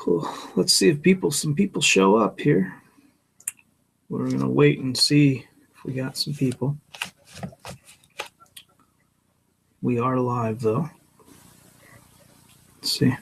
Cool. Let's see if some people show up here. We're going to wait and see if we got some people. We are live, though. Let's see.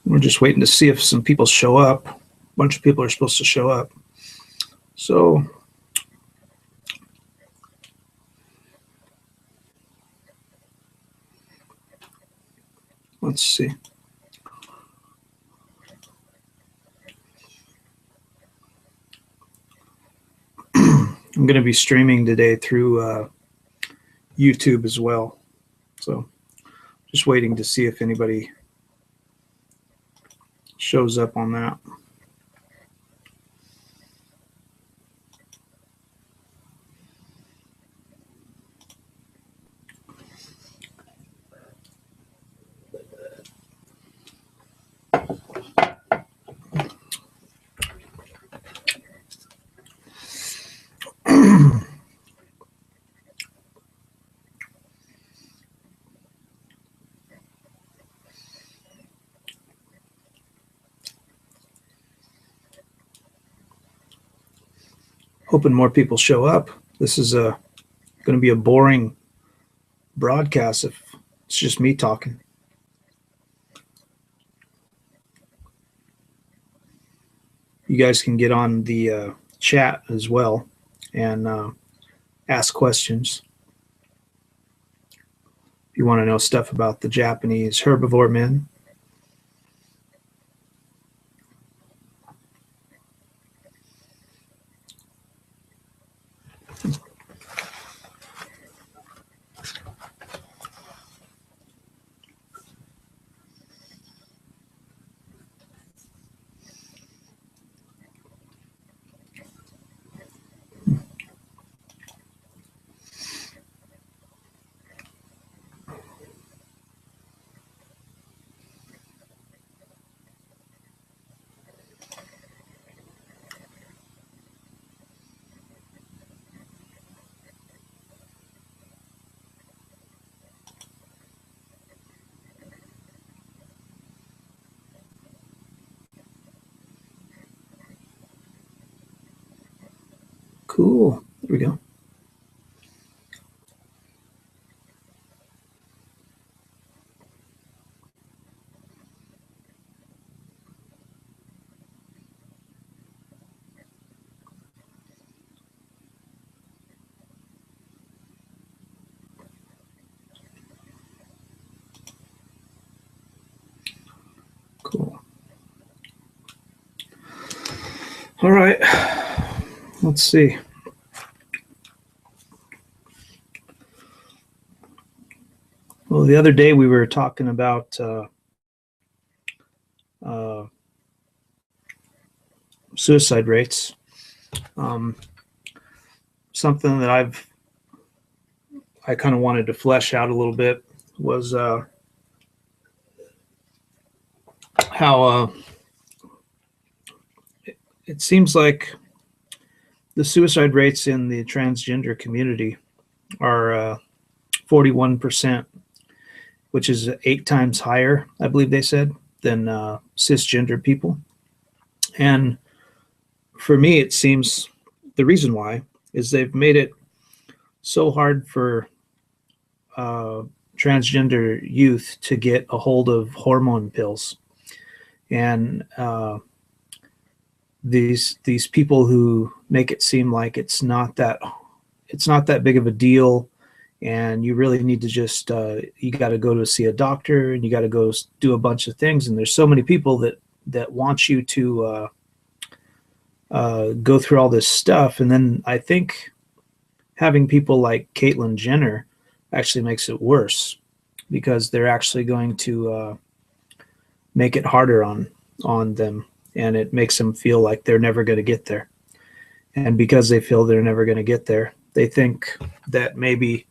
We're just waiting to see if some people show up. A bunch of people are supposed to show up. So let's see. I'm going to be streaming today through YouTube as well. So just waiting to see if anybody shows up on that. Hoping more people show up. This is going to be a boring broadcast if it's just me talking. You guys can get on the chat as well and ask questions. If you want to know stuff about the Japanese herbivore men. Cool. There we go. Cool. All right. Let's see. Well, the other day we were talking about suicide rates. Something that I kind of wanted to flesh out a little bit was how it seems like the suicide rates in the transgender community are 41%, which is 8 times higher, I believe they said, than cisgender people. And for me, it seems the reason why is they've made it so hard for transgender youth to get a hold of hormone pills. And these people who make it seem like it's not that big of a deal, and you really need to just you got to go to see a doctor, and you got to go do a bunch of things, and there's so many people that want you to go through all this stuff. And then I think having people like Caitlyn Jenner actually makes it worse, because they're actually going to make it harder on them, and it makes them feel like they're never going to get there. And because they feel they're never going to get there, they think that maybe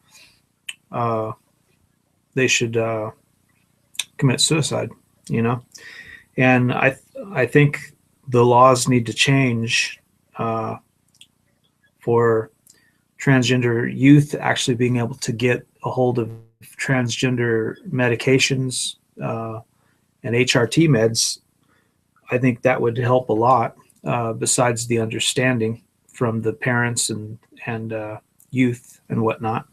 they should commit suicide, you know? And I think the laws need to change for transgender youth actually being able to get a hold of transgender medications and HRT meds. I think that would help a lot, besides the understanding from the parents and youth and whatnot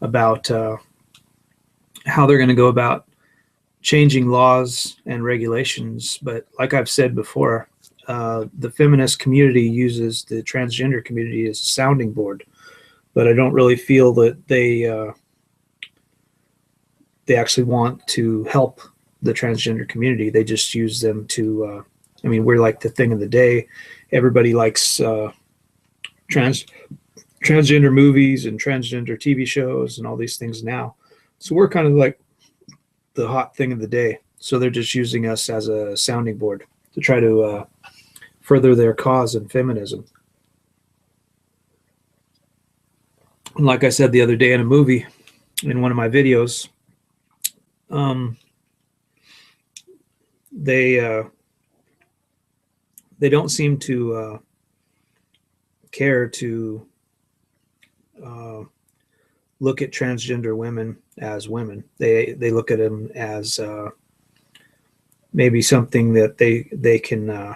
about how they're going to go about changing laws and regulations. But like I've said before, the feminist community uses the transgender community as a sounding board, but I don't really feel that they actually want to help the transgender community. They just use them to, I mean, we're like the thing of the day. Everybody likes transgender movies and transgender TV shows and all these things now. So we're kind of like the hot thing of the day. So they're just using us as a sounding board to try to further their cause in feminism. And like I said the other day in a movie, in one of my videos, they don't seem to care to look at transgender women as women. They look at them as maybe something that they can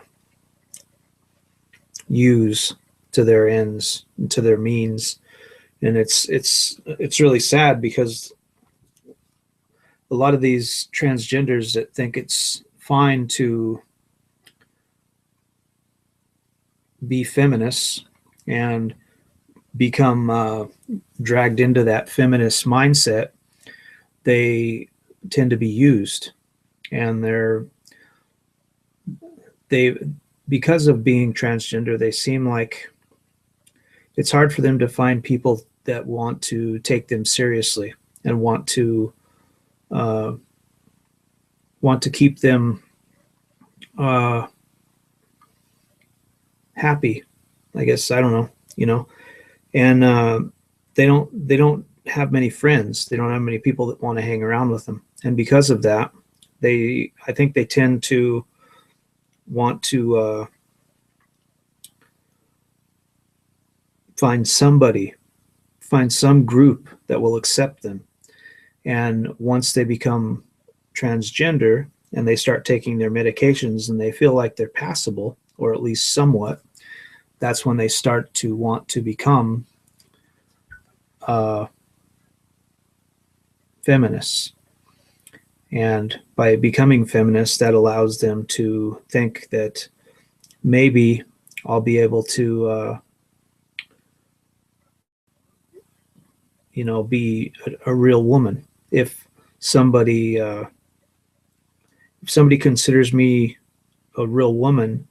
use to their ends, to their means, and it's really sad because a lot of these transgenders that think it's fine to be feminists and become dragged into that feminist mindset, they tend to be used, and they because of being transgender, they seem like it's hard for them to find people that want to take them seriously and want to keep them happy, I guess. I don't know, and they don't have many friends. They don't have many people that want to hang around with them, and because of that, I think they tend to want to find some group that will accept them. And once they become transgender and they start taking their medications and they feel like they're passable, or at least somewhat, that's when they start to want to become feminists. And by becoming feminists, that allows them to think that maybe I'll be able to be a real woman. If somebody considers me a real woman,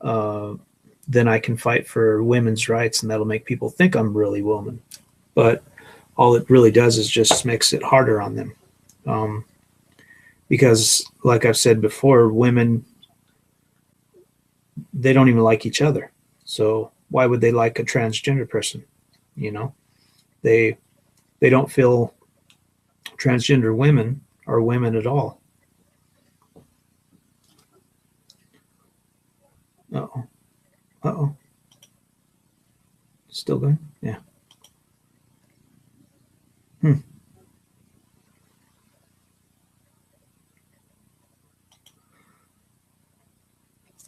then I can fight for women's rights, and that'll make people think I'm really a woman. But all it really does is just makes it harder on them. Because like I've said before, women, they don't even like each other. So why would they like a transgender person? They don't feel transgender women are women at all. Uh-oh. Uh-oh. Still going? Yeah.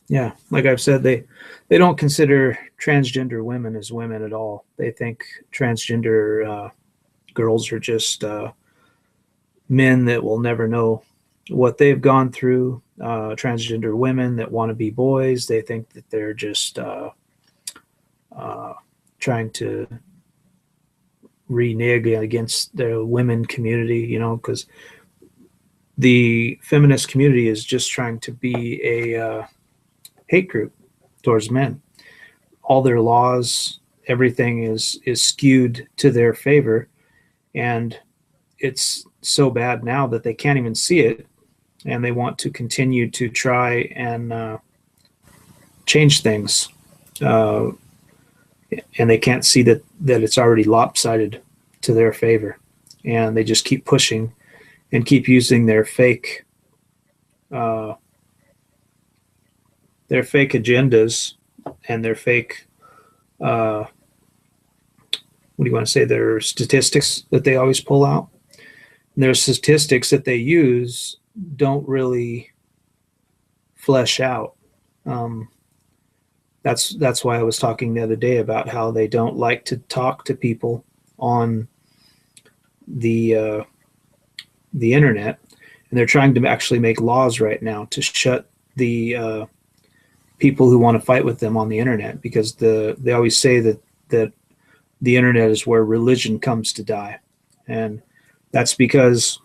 Yeah, like I've said, they don't consider transgender women as women at all. They think transgender girls are just men that will never know what they've gone through. Transgender women that want to be boys, they think that they're just trying to renege against the women community, because the feminist community is just trying to be a hate group towards men. All their laws, everything is skewed to their favor, and it's so bad now that they can't even see it, and they want to continue to try and change things, and they can't see that it's already lopsided to their favor, and they just keep pushing and keep using their fake agendas and their fake what do you want to say, their statistics that they always pull out. And their statistics that they use don't really flesh out. That's why I was talking the other day about how they don't like to talk to people on the internet, And they're trying to actually make laws right now to shut the people who want to fight with them on the internet, because they always say that the internet is where religion comes to die. And that's because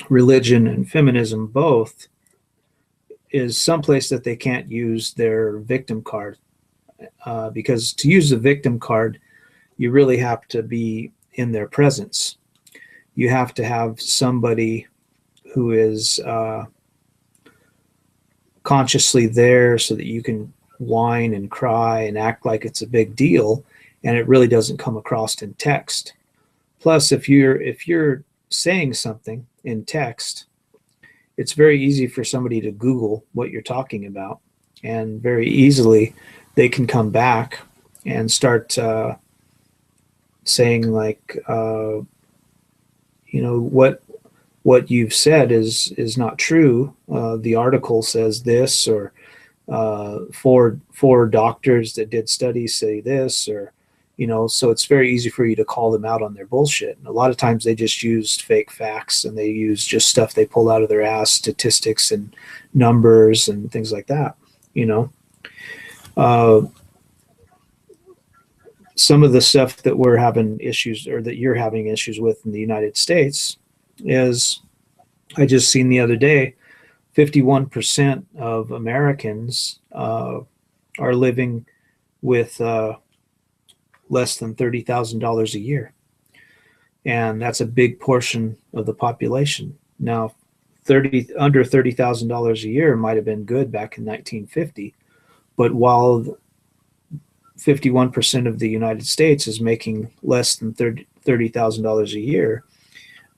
religion and feminism both is someplace that they can't use their victim card. Because to use the victim card, you really have to be in their presence. You have to have somebody who is consciously there so that you can whine and cry and act like it's a big deal, and it really doesn't come across in text. Plus, if you're saying something in text, it's very easy for somebody to Google what you're talking about, and very easily they can come back and start saying like, what you've said is not true. The article says this, or four doctors that did studies say this, or so it's very easy for you to call them out on their bullshit. And a lot of times they just used fake facts, and they use just stuff they pull out of their ass, statistics and numbers and things like that. Some of the stuff that we're having issues, or that you're having issues with in the United States, is, I just seen the other day, 51% of Americans are living with less than $30,000 a year. And that's a big portion of the population. Now, under $30,000 a year might have been good back in 1950, but while 51% of the United States is making less than $30,000 a year,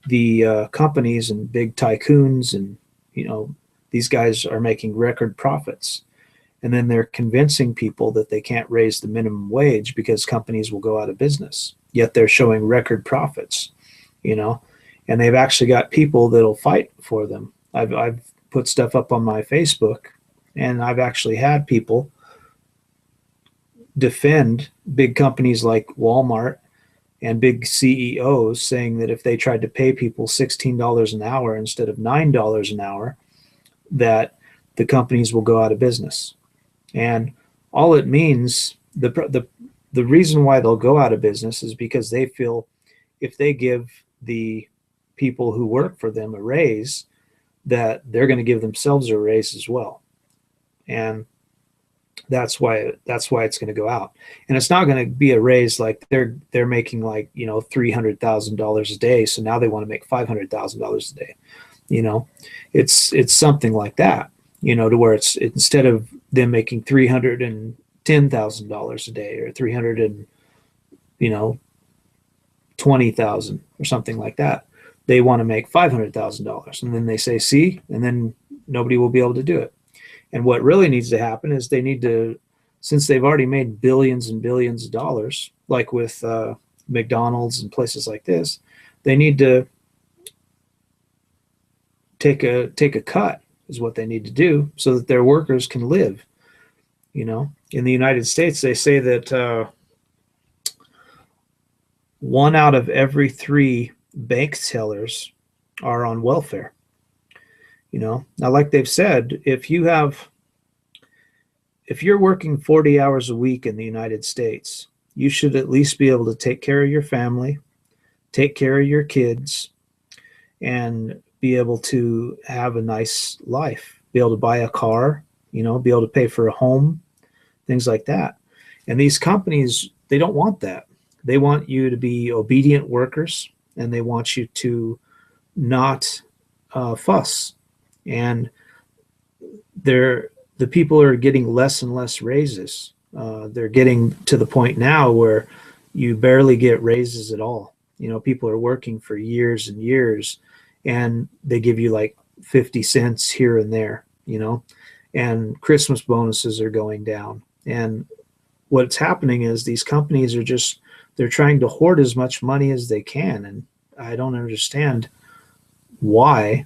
the companies and big tycoons and these guys are making record profits. And then they're convincing people that they can't raise the minimum wage because companies will go out of business. Yet they're showing record profits, and they've actually got people that'll fight for them. I've put stuff up on my Facebook, and I've actually had people defend big companies like Walmart and big CEOs, saying that if they tried to pay people $16 an hour instead of $9 an hour, that the companies will go out of business. And all it means, the reason why they'll go out of business is because they feel if they give the people who work for them a raise, that they're going to give themselves a raise as well. And that's why it's going to go out. And it's not going to be a raise like they're making like $300,000 a day, so now they want to make $500,000 a day. It's something like that. To where it's instead of them making $310,000 a day, or $320,000 or something like that, they want to make $500,000, and then they say, see, and then nobody will be able to do it. And what really needs to happen is they need to, since they've already made billions and billions of dollars, like with McDonald's and places like this, they need to take a cut, is what they need to do, so that their workers can live. In the United States, they say that 1 out of every 3 bank tellers are on welfare. Now, like they've said, if you're working 40 hours a week in the United States, you should at least be able to take care of your family, take care of your kids, and be able to have a nice life, be able to buy a car, be able to pay for a home, things like that. And these companies, they don't want that. They want you to be obedient workers, and they want you to not fuss. And the people are getting less and less raises. They're getting to the point now where you barely get raises at all. People are working for years and years, and they give you like 50 cents here and there, and Christmas bonuses are going down. And what's happening is these companies are they're trying to hoard as much money as they can. And I don't understand why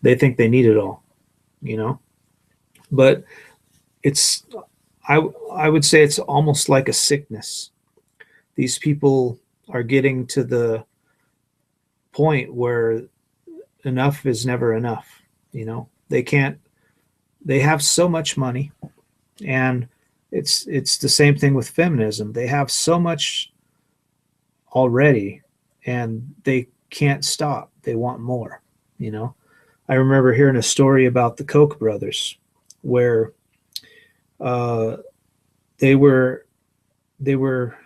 they think they need it all, but I would say it's almost like a sickness. These people are getting to the point where enough is never enough. You know, they can't, they have so much money, and it's the same thing with feminism. They have so much already, and they can't stop. They want more, you know. I remember hearing a story about the Koch brothers, where uh, they were they were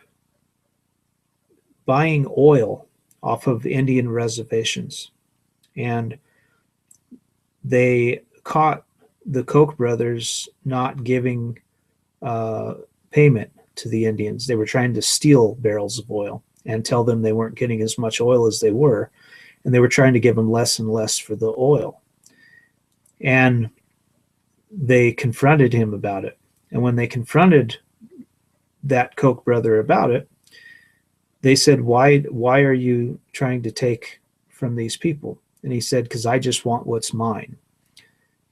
buying oil off of Indian reservations, and they caught the Koch brothers not giving uh, payment to the Indians. They were trying to steal barrels of oil and tell them they weren't getting as much oil as they were, and they were trying to give them less and less for the oil. And they confronted him about it. And when they confronted that Koch brother about it, they said, why are you trying to take from these people? And he said, because I just want what's mine.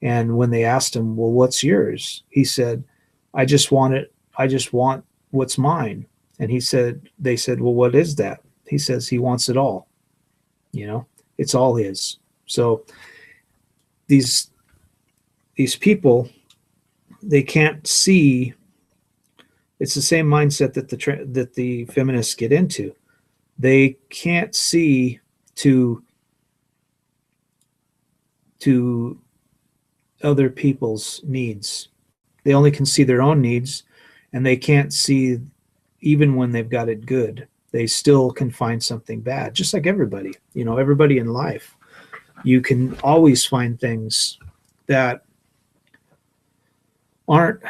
And when they asked him, well, what's yours? He said, I just want it. I just want what's mine. And they said, well, what is that? He says he wants it all. You know, it's all his. So these people, they can't see. It's the same mindset that the feminists get into. They can't see to other people's needs. They only can see their own needs, and they can't see, even when they've got it good, they still can find something bad, just like everybody. You know, everybody in life, you can always find things that aren't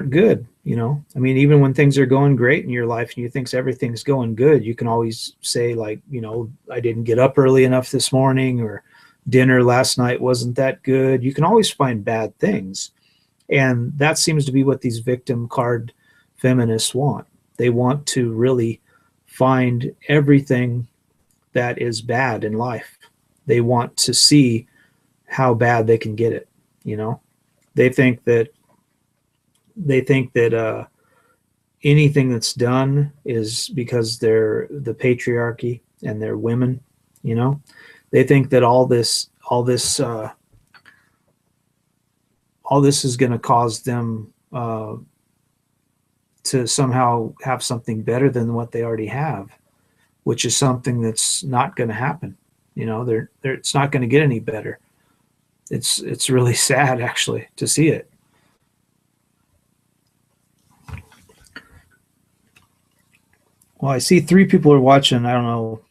good. You know, I mean, even when things are going great in your life and you think everything's going good, you can always say, like, you know, I didn't get up early enough this morning, or dinner last night wasn't that good. You can always find bad things. And that seems to be what these victim card feminists want. They want to really find everything that is bad in life. They want to see how bad they can get it. You know, they think that anything that's done is because they're the patriarchy and they're women. You know, they think that all this is going to cause them to somehow have something better than what they already have, which is something that's not going to happen. You know, it's not going to get any better. It's really sad, actually, to see it. Well, I see 3 people are watching. I don't know.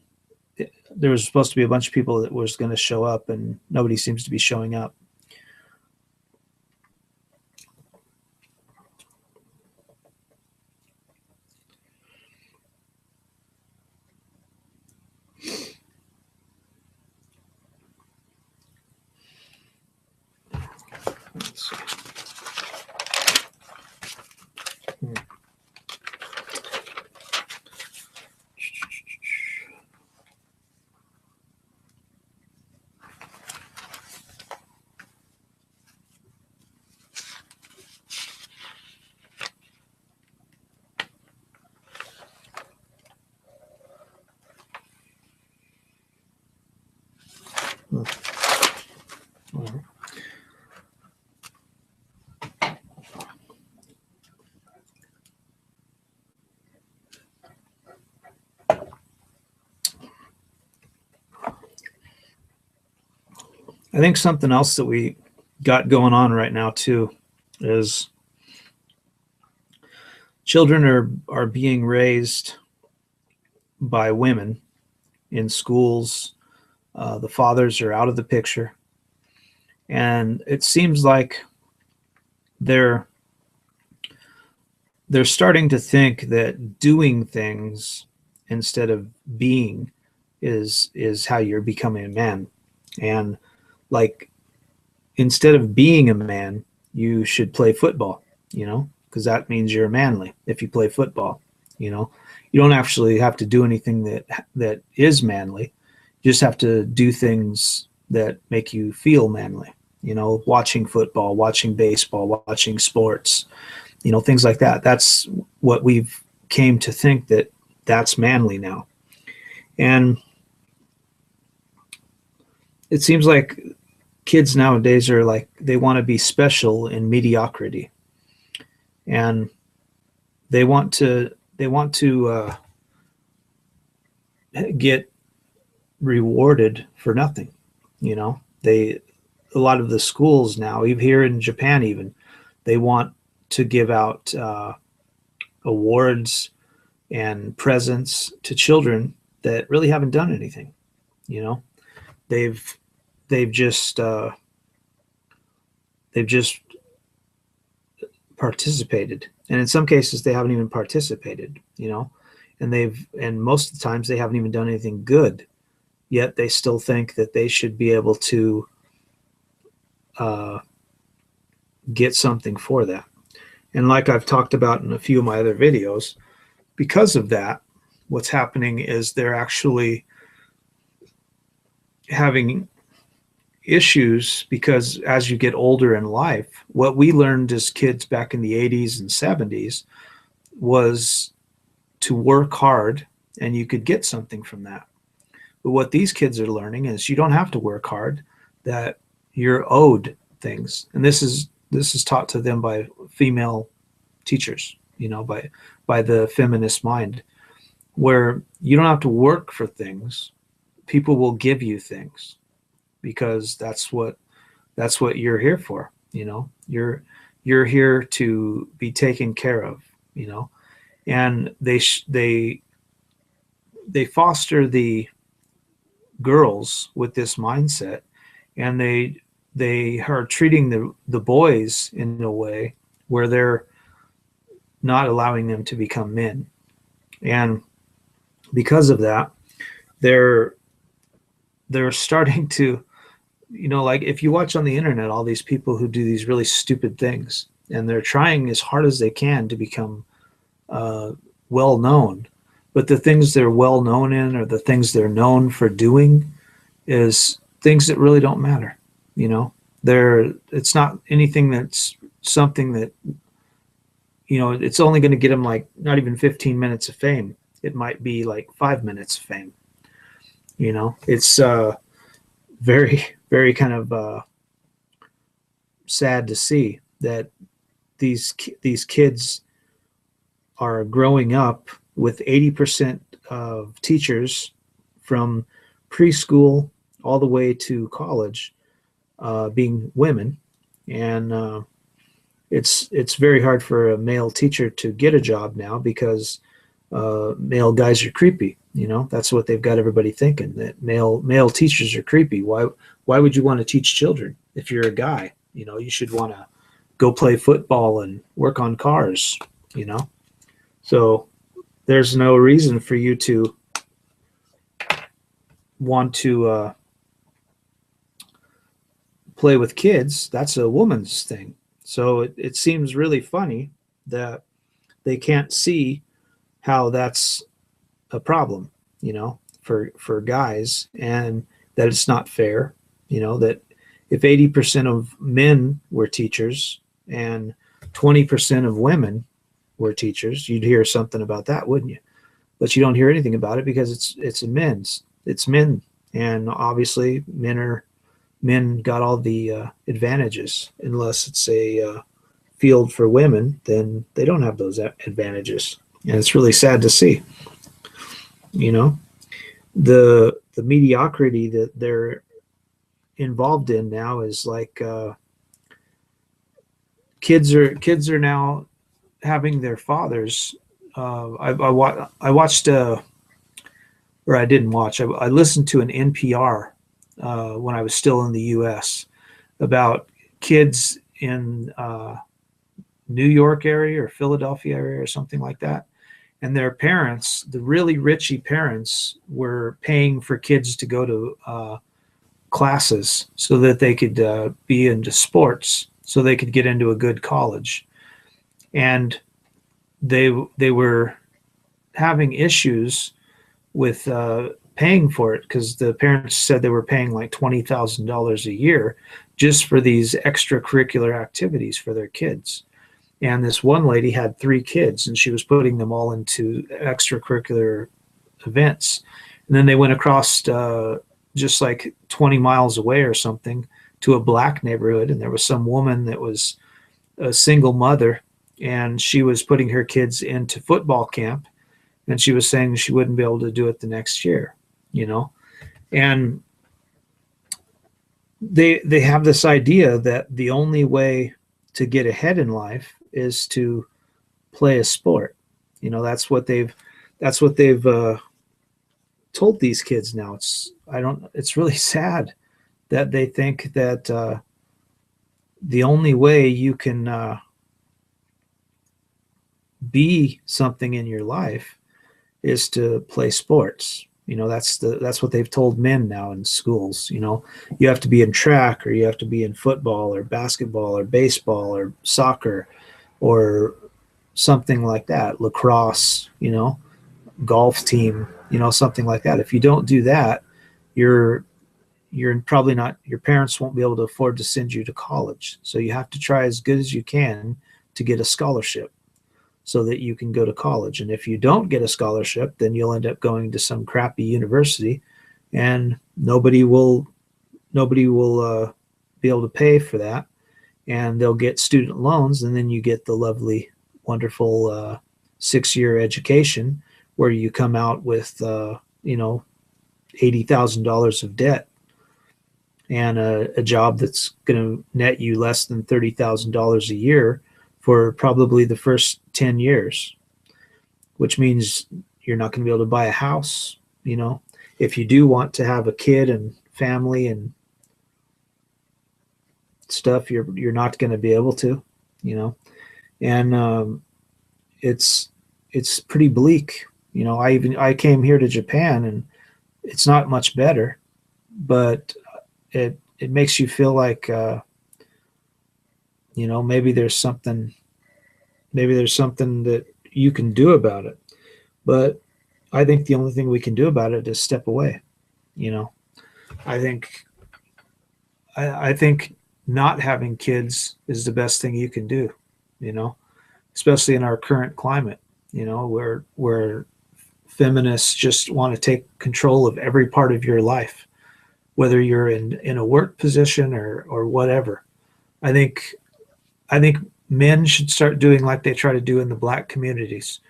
There was supposed to be a bunch of people that was going to show up, and nobody seems to be showing up. Let's see. I think something else that we got going on right now too is children are being raised by women in schools. The fathers are out of the picture, and it seems like they're starting to think that doing things instead of being is how you're becoming a man. And like, instead of being a man, you should play football, you know, because that means you're manly if you play football. You know, you don't actually have to do anything that is manly. You just have to do things that make you feel manly. You know, watching football, watching baseball, watching sports, you know, things like that. That's what we've came to think, that's manly now. And it seems like kids nowadays are like they want to be special in mediocrity, and they want to get rewarded for nothing. You know, they a lot of the schools now, even here in Japan, even they want to give out awards and presents to children that really haven't done anything. You know, they've they've just uh, they've just participated, and in some cases they haven't even participated. You know, and most of the times they haven't even done anything good. Yet they still think that they should be able to uh, get something for that. And like I've talked about in a few of my other videos, because of that, what's happening is they're actually having issues because as you get older in life, what we learned as kids back in the 80s and 70s was to work hard and you could get something from that. But what these kids are learning is you don't have to work hard, that you're owed things. And this is taught to them by female teachers, you know, by the feminist mind, where you don't have to work for things. People will give you things because that's what you're here for. You know, you're here to be taken care of, you know. And they foster the girls with this mindset, and they are treating the boys in a way where they're not allowing them to become men. And because of that, they're starting to, you know, like if you watch on the internet all these people who do these really stupid things, and they're trying as hard as they can to become well known, but the things they're well known in, or the things they're known for doing, is things that really don't matter. You know, it's not anything that's something that, you know, it's only going to get them like not even 15 minutes of fame. It might be like 5 minutes of fame. You know, it's very, very kind of sad to see that these kids are growing up with 80% of teachers from preschool all the way to college being women. And it's very hard for a male teacher to get a job now because male guys are creepy. You know, that's what they've got everybody thinking, that male teachers are creepy. Why would you want to teach children if you're a guy? You know, you should want to go play football and work on cars, you know. So there's no reason for you to want to play with kids. That's a woman's thing. So it seems really funny that they can't see how that's a problem, you know, for guys, and that it's not fair, you know, that if 80% of men were teachers and 20% of women were teachers, you'd hear something about that, wouldn't you? But you don't hear anything about it because it's men, and obviously men got all the advantages. Unless it's a field for women, then they don't have those advantages, and it's really sad to see. You know, the mediocrity that they're involved in now is like kids are now having their fathers. I watched or I didn't watch. I listened to an NPR when I was still in the U.S. about kids in New York area or Philadelphia area or something like that. And their parents, the really richy parents, were paying for kids to go to classes so that they could be into sports, so they could get into a good college. And they were having issues with paying for it because the parents said they were paying like $20,000 a year just for these extracurricular activities for their kids. And this one lady had 3 kids, and she was putting them all into extracurricular events. And then they went across just like 20 miles away or something to a black neighborhood, and there was some woman that was a single mother, and she was putting her kids into football camp, and she was saying she wouldn't be able to do it the next year, you know. And they have this idea that the only way to get ahead in life is to play a sport. You know, that's what they've told these kids now. It's really sad that they think that the only way you can be something in your life is to play sports. You know, that's what they've told men now in schools. You know, you have to be in track, or you have to be in football or basketball or baseball or soccer or something like that, lacrosse, you know, golf team, you know, something like that. If you don't do that, you're probably not, your parents won't be able to afford to send you to college. So you have to try as good as you can to get a scholarship so that you can go to college. And if you don't get a scholarship, then you'll end up going to some crappy university, and nobody will be able to pay for that, and they'll get student loans, and then you get the lovely, wonderful 6-year education where you come out with you know, $80,000 of debt and a job that's going to net you less than $30,000 a year for probably the first 10 years, which means you're not going to be able to buy a house. You know, if you do want to have a kid and family and stuff, you're not going to be able to, you know. And it's pretty bleak. You know, I came here to Japan, and it's not much better, but it makes you feel like you know, maybe there's something that you can do about it. But I think the only thing we can do about it is step away. You know, I think not having kids is the best thing you can do, you know, especially in our current climate, you know, where feminists just want to take control of every part of your life, whether you're in a work position or whatever. I think men should start doing like they try to do in the black communities,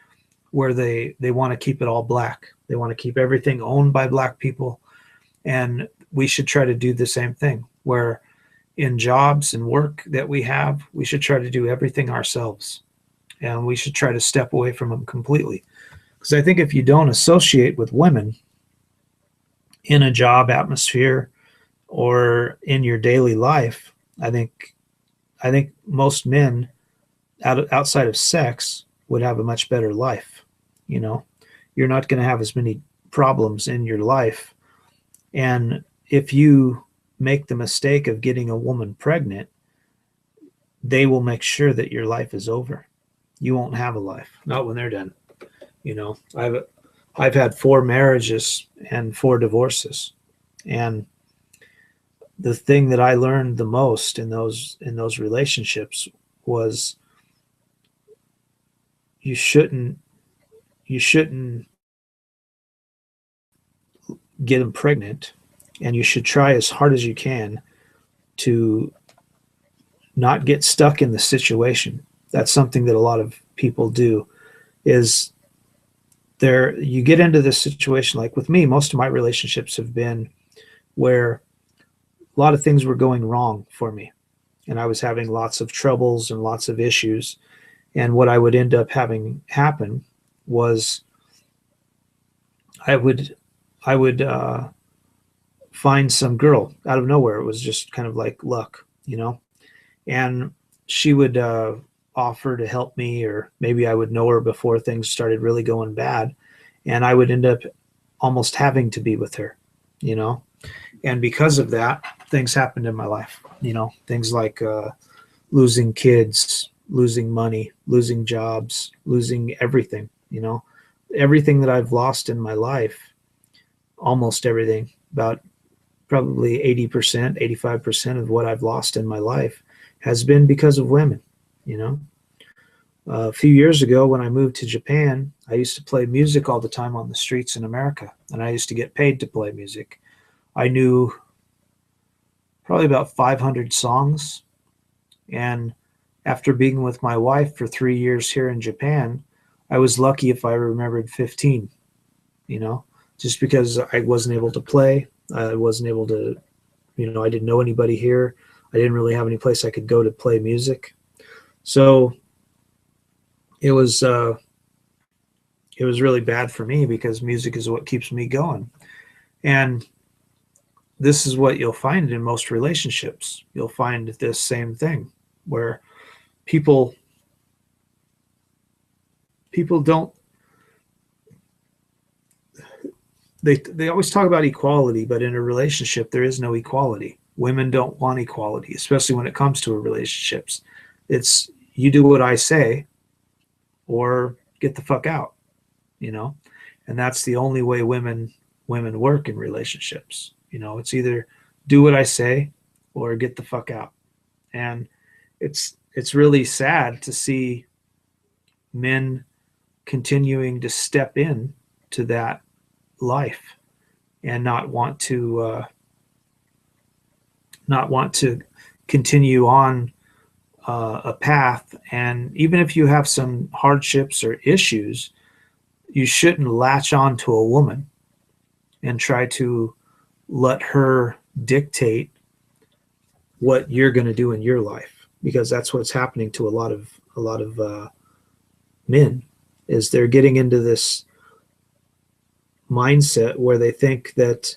where they want to keep it all black. They want to keep everything owned by black people. And we should try to do the same thing, where in jobs and work that we have, we should try to do everything ourselves. And we should try to step away from them completely. Because I think if you don't associate with women in a job atmosphere or in your daily life, I think most men outside of sex would have a much better life. You know, you're not going to have as many problems in your life. And if you make the mistake of getting a woman pregnant, they will make sure that your life is over. You won't have a life, not when they're done. You know, I've had 4 marriages and 4 divorces, and the thing that I learned the most in those relationships was you shouldn't get them pregnant, and you should try as hard as you can to not get stuck in the situation. That's something that a lot of people do, is you get into this situation. Like with me, most of my relationships have been where a lot of things were going wrong for me, and I was having lots of troubles and lots of issues. And what I would end up having happen was I would find some girl out of nowhere. It was just kind of like luck, you know, and she would offer to help me, or maybe I would know her before things started really going bad, and I would end up almost having to be with her, you know. And because of that, things happened in my life, you know, things like losing kids, losing money, losing jobs, losing everything, you know, everything that I've lost in my life, almost everything, about probably 80%, 85% of what I've lost in my life has been because of women, you know. A few years ago, when I moved to Japan, I used to play music all the time on the streets in America, and I used to get paid to play music. I knew probably about 500 songs. And after being with my wife for 3 years here in Japan, I was lucky if I remembered 15, you know, just because I wasn't able to play. I wasn't able to, I didn't know anybody here. I didn't really have any place I could go to play music. So it was, it was really bad for me because music is what keeps me going. And this is what you'll find in most relationships. You'll find this same thing where people don't, they always talk about equality, but in a relationship there is no equality. Women don't want equality, especially when it comes to relationships. It's you do what I say or get the fuck out, you know? And that's the only way women work in relationships. It's either do what I say or get the fuck out. And it's really sad to see men continuing to step in to that life and not want to continue on a path. And even if you have some hardships or issues, you shouldn't latch on to a woman and try to let her dictate what you're going to do in your life, because that's what's happening to a lot of men. Is they're getting into this mindset where they think that,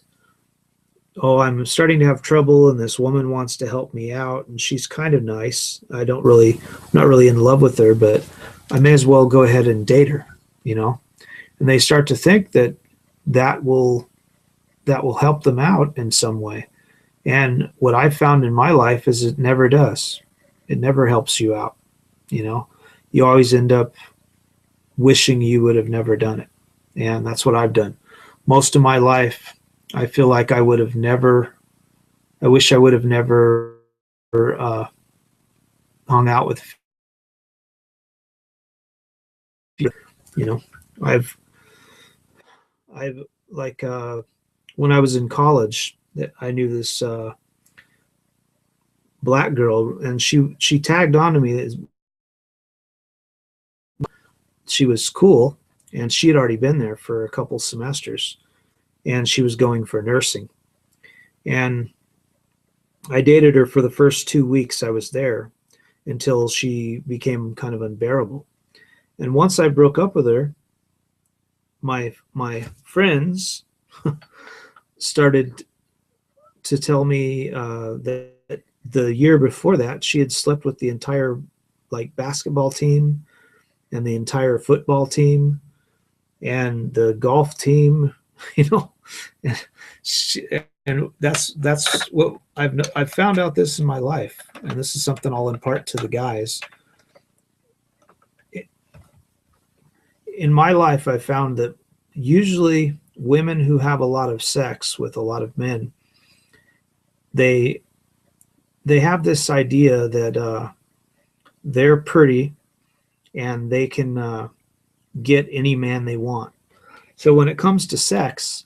oh, I'm starting to have trouble and this woman wants to help me out and she's kind of nice. I'm not really in love with her, but I may as well go ahead and date her, And they start to think that will help them out in some way. And what I've found in my life is it never does. It never helps you out. You always end up wishing you would have never done it. And that's what I've done. Most of my life, I feel like I wish I would have never hung out with, I've like, when I was in college, I knew this black girl, and she tagged on to me. She was cool, and she had already been there for a couple semesters, and she was going for nursing. And I dated her for the first 2 weeks I was there until she became kind of unbearable. And once I broke up with her, my friends started to tell me that the year before that she had slept with the entire basketball team and the entire football team and the golf team, and that's what I've found out this in my life, and this is something I'll impart to the guys. In my life, I found that usually women who have a lot of sex with a lot of men, they have this idea that they're pretty and they can get any man they want. So when it comes to sex,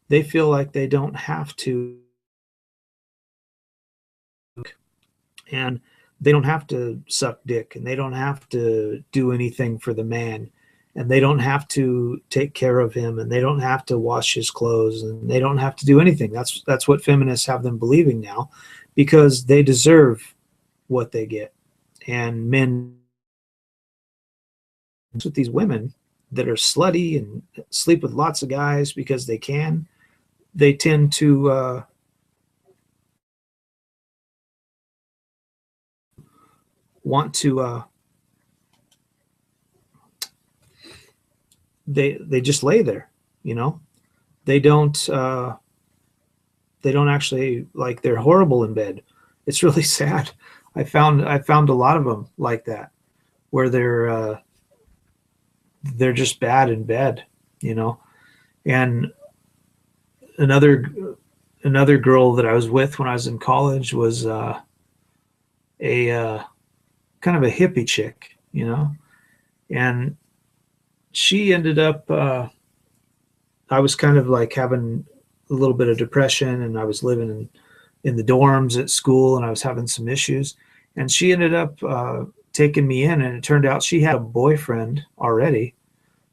they feel like they don't have to, and they don't have to suck dick, and they don't have to do anything for the man, and they don't have to take care of him, and they don't have to wash his clothes, and they don't have to do anything. That's what feminists have them believing now, because they deserve what they get. And men with these women that are slutty and sleep with lots of guys because they can, they tend to want to they just lay there, they don't actually, they're horrible in bed. It's really sad. I found a lot of them like that, where they're just bad in bed, and another girl that I was with when I was in college was a kind of a hippie chick, and she ended up, I was kind of having a little bit of depression, and I was living in the dorms at school, and I was having some issues. And she ended up taking me in, and it turned out she had a boyfriend already,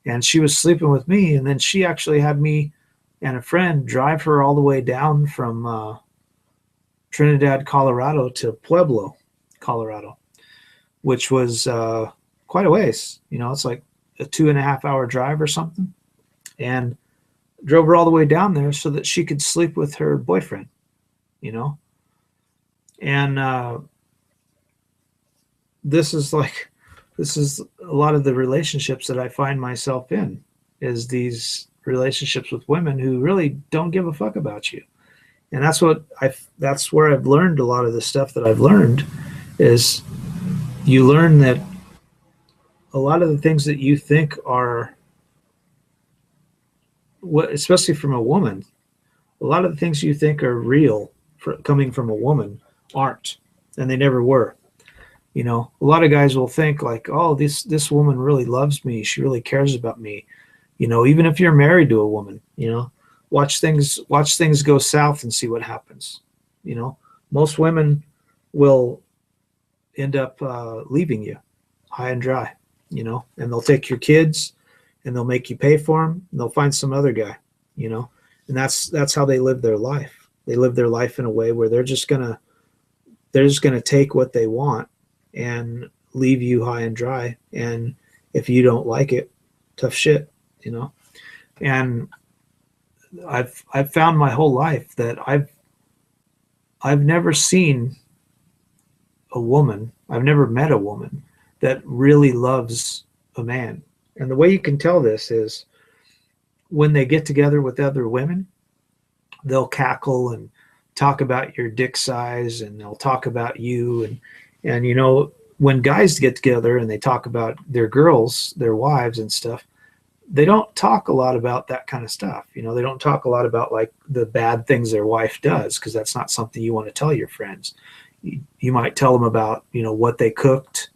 and she was sleeping with me. And then she actually had me and a friend drive her all the way down from Trinidad, Colorado to Pueblo, Colorado, which was quite a ways. You know, it's like a 2.5 hour drive or something. And drove her all the way down there so that she could sleep with her boyfriend, you know? And this is a lot of the relationships that I find myself in, is these relationships with women who really don't give a fuck about you. And that's where I've learned a lot of the stuff that I've learned, is you learn that a lot of the things that you think are, especially from a woman, a lot of the things you think are real coming from a woman aren't, and they never were. You know, a lot of guys will think like, oh, this woman really loves me, she really cares about me. You know, even if you're married to a woman, you know, watch things go south and see what happens. You know, most women will end up leaving you high and dry, you know, and they'll take your kids and they'll make you pay for them, and they'll find some other guy, you know. And that's how they live their life. They live their life in a way where they're just gonna take what they want and leave you high and dry. And if you don't like it, tough shit, you know. And I've found my whole life that I've never seen a woman, I've never met a woman that really loves a man. And the way you can tell this is when they get together with other women, they'll cackle and talk about your dick size, and they'll talk about you. And you know, when guys get together and they talk about their girls, their wives and stuff, they don't talk a lot about that kind of stuff. You know, they don't talk a lot about like the bad things their wife does, because that's not something you want to tell your friends. You might tell them about, you know, what they cooked.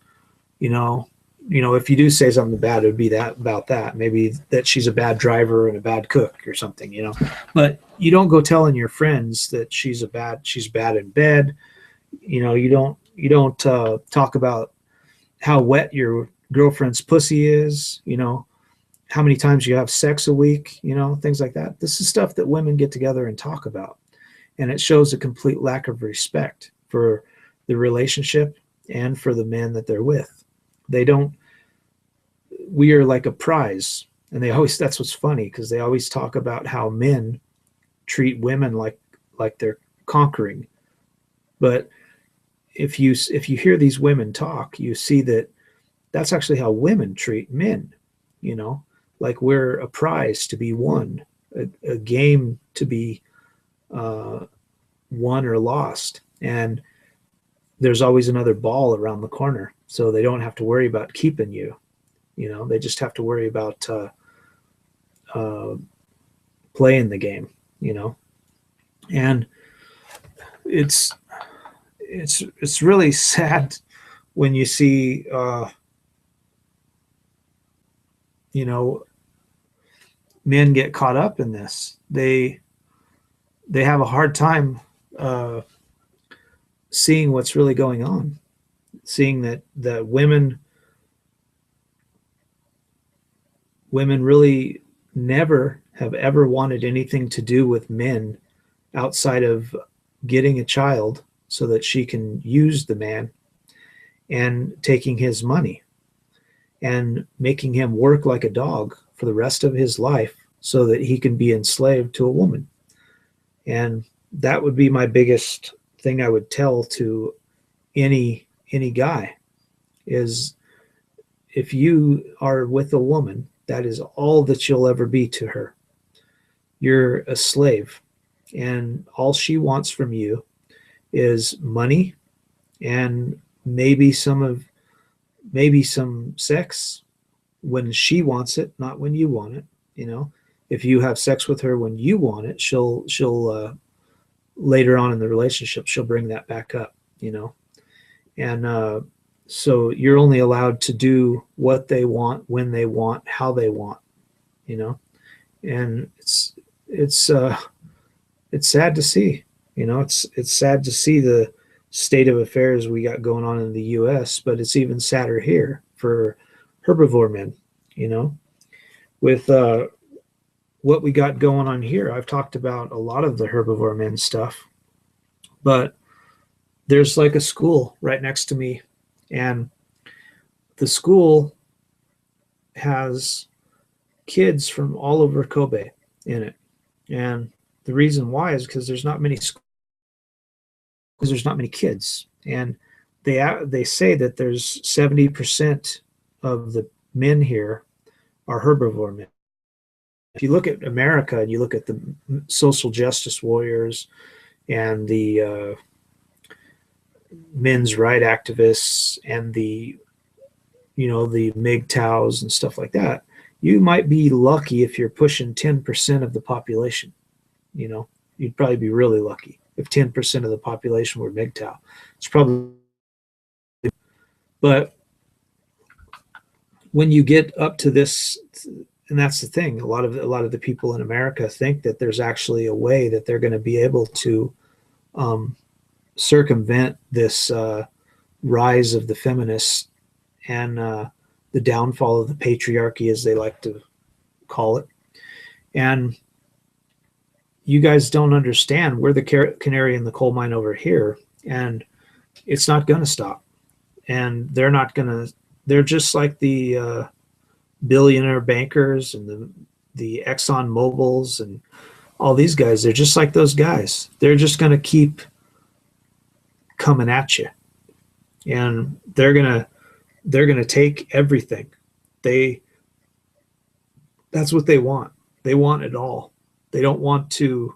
You know, if you do say something bad, it would be about that. Maybe that she's a bad driver and a bad cook or something, you know. But you don't go telling your friends that she's bad in bed. You know, you don't talk about how wet your girlfriend's pussy is, you know, how many times you have sex a week, you know, things like that. This is stuff that women get together and talk about. And it shows a complete lack of respect for the relationship and for the man that they're with. We are like a prize. And that's what's funny, because they always talk about how men treat women like they're conquering. But if you hear these women talk, you see that that's actually how women treat men, you know, like we're a prize to be won, a game to be won or lost. And there's always another ball around the corner. So they don't have to worry about keeping you, you know, they just have to worry about playing the game, you know. And it's really sad when you see, you know, men get caught up in this. They have a hard time seeing what's really going on, seeing that women really never have ever wanted anything to do with men outside of getting a child so that she can use the man and taking his money and making him work like a dog for the rest of his life so that he can be enslaved to a woman. And that would be my biggest thing I would tell to any guy, is if you are with a woman, that is all that you'll ever be to her. You're a slave, and all she wants from you is money and maybe some sex when she wants it, not when you want it. You know, if you have sex with her when you want it, she'll later on in the relationship, she'll bring that back up, you know. And so you're only allowed to do what they want, when they want, how they want, you know. And it's sad to see, It's sad to see the state of affairs we got going on in the U.S., but it's even sadder here for herbivore men. You know, with what we got going on here, I've talked about a lot of the herbivore men stuff, but there's like a school right next to me, and the school has kids from all over Kobe in it. And the reason why is because there's not many schools, because there's not many kids. And they say that there's 70% of the men here are herbivore men. If you look at America and you look at the social justice warriors and the men's right activists and the MGTOWs and stuff like that, you might be lucky if you're pushing 10% of the population. You'd probably be really lucky if 10% of the population were MGTOW. It's probably, but when you get up to this, and that's the thing, a lot of the people in America think that there's actually a way that they're going to be able to circumvent this rise of the feminists and the downfall of the patriarchy, as they like to call it. And you guys don't understand. We're the canary in the coal mine over here, and it's not going to stop. And they're just like the billionaire bankers and the Exxon Mobil's and all these guys. They're just like those guys. They're just going to keep coming at you, and they're going to take everything. That's what they want. They want it all. They don't want to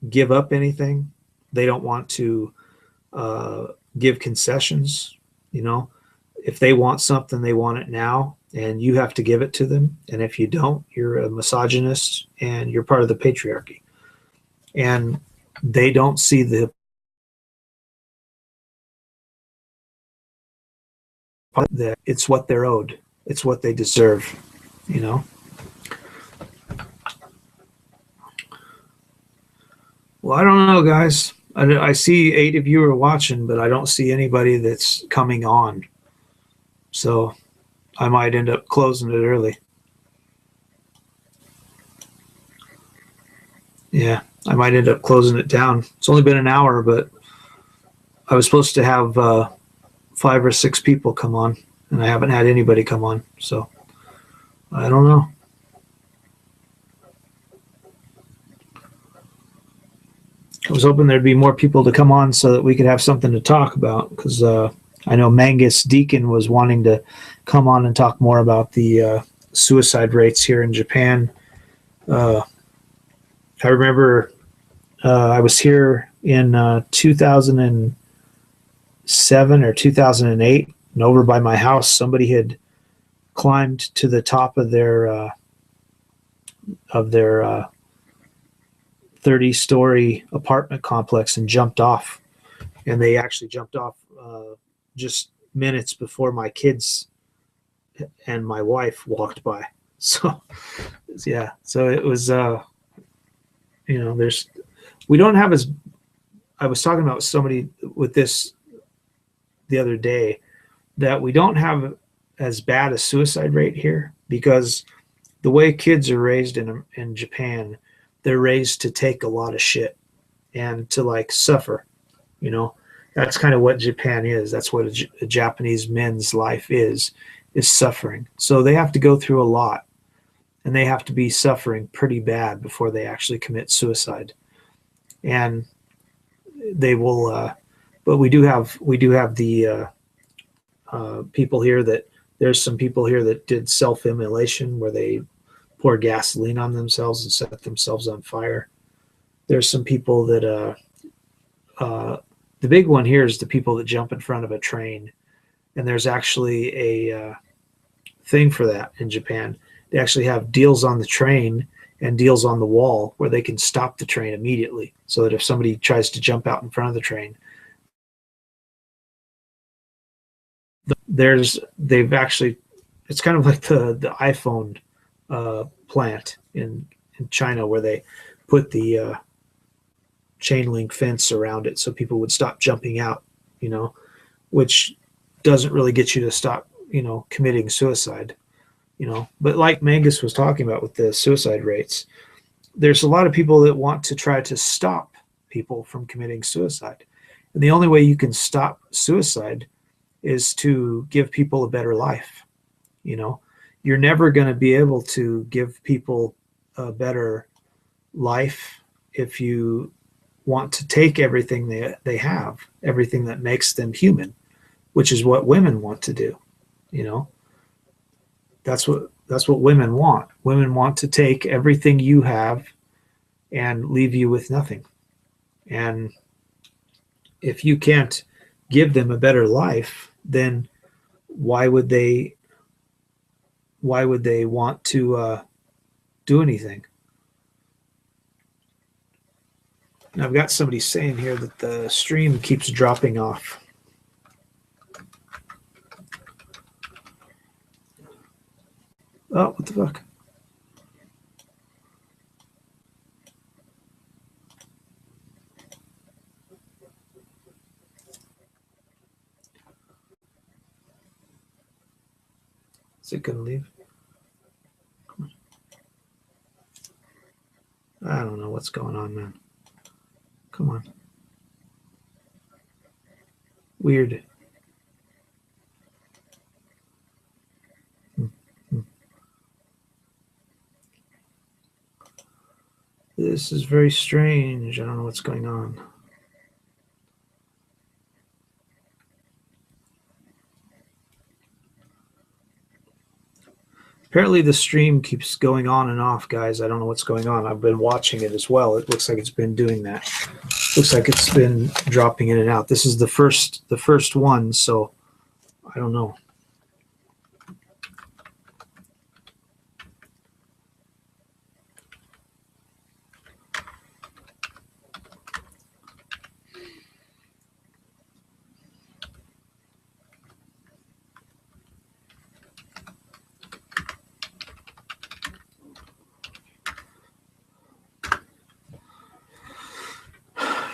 give up anything. They don't want to give concessions. If they want something, they want it now, and you have to give it to them. And if you don't, you're a misogynist and you're part of the patriarchy. And they don't see that it's what they're owed. It's what they deserve. Well, I don't know, guys. I see 8 of you are watching, but I don't see anybody that's coming on. So I might end up closing it early. Yeah, I might end up closing it down. It's only been an hour, but I was supposed to have 5 or 6 people come on, and I haven't had anybody come on. So I don't know. I was hoping there'd be more people to come on so that we could have something to talk about, because I know Mangus Deacon was wanting to come on and talk more about the suicide rates here in Japan. I remember I was here in 2007 or 2008, and over by my house, somebody had climbed to the top of their 30-story apartment complex and jumped off. And they actually jumped off just minutes before my kids and my wife walked by. So yeah, so it was we don't have as, I was talking about somebody with this the other day, that we don't have as bad a suicide rate here, because the way kids are raised in Japan, they're raised to take a lot of shit and to suffer. That's kind of what Japan is. That's what a Japanese man's life is suffering. So they have to go through a lot, and they have to be suffering pretty bad before they actually commit suicide. And they will, but we do have the people here that, there's some people here that did self-immolation, where they pour gasoline on themselves and set themselves on fire. There's some people that the big one here is the people that jump in front of a train, and there's actually a thing for that in Japan. They actually have deals on the train and deals on the wall where they can stop the train immediately, so that if somebody tries to jump out in front of the train, they've actually, it's kind of like the iPhone plant in China, where they put the chain link fence around it so people would stop jumping out, which doesn't really get you to stop, committing suicide, But like Mangus was talking about with the suicide rates, there's a lot of people that want to try to stop people from committing suicide. And the only way you can stop suicide is to give people a better life. You're never going to be able to give people a better life if you want to take everything they have, everything that makes them human, which is what women want to do. That's what women want. Women want to take everything you have and leave you with nothing. And if you can't give them a better life, then why would they want to do anything? Now, I've got somebody saying here that the stream keeps dropping off. Oh, what the fuck? Is it going to leave? Come on. I don't know what's going on, man. Come on. Weird. This is very strange. I don't know what's going on. Apparently the stream keeps going on and off, guys. I don't know what's going on. I've been watching it as well. It looks like it's been doing that. Looks like it's been dropping in and out. This is the first one, so I don't know.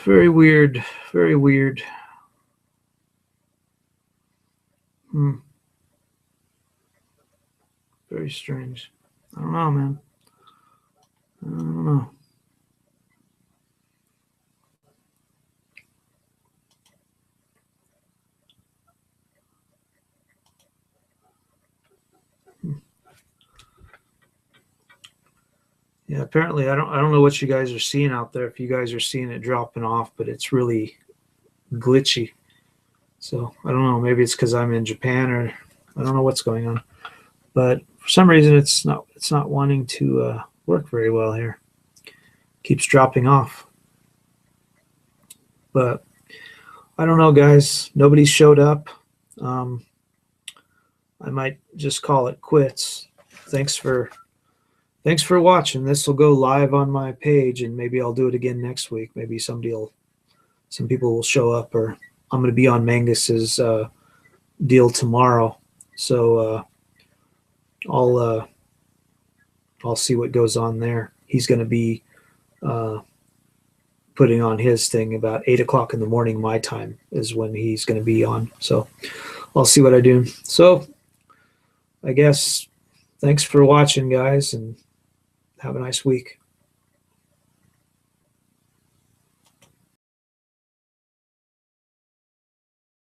Very weird. Very weird. Very strange. I don't know, man. I don't know. Yeah, apparently I don't know what you guys are seeing out there, if you guys are seeing it dropping off, but it's really glitchy. So I don't know, maybe it's because I'm in Japan, or I don't know what's going on. But for some reason it's not wanting to work very well here. Keeps dropping off. But I don't know, guys. Nobody showed up. I might just call it quits. Thanks for watching. This will go live on my page, and maybe I'll do it again next week. Maybe some people will show up, or I'm going to be on Mangus's deal tomorrow. So I'll see what goes on there. He's going to be putting on his thing about 8 o'clock in the morning. My time is when he's going to be on. So I'll see what I do. So I guess thanks for watching, guys, and have a nice week.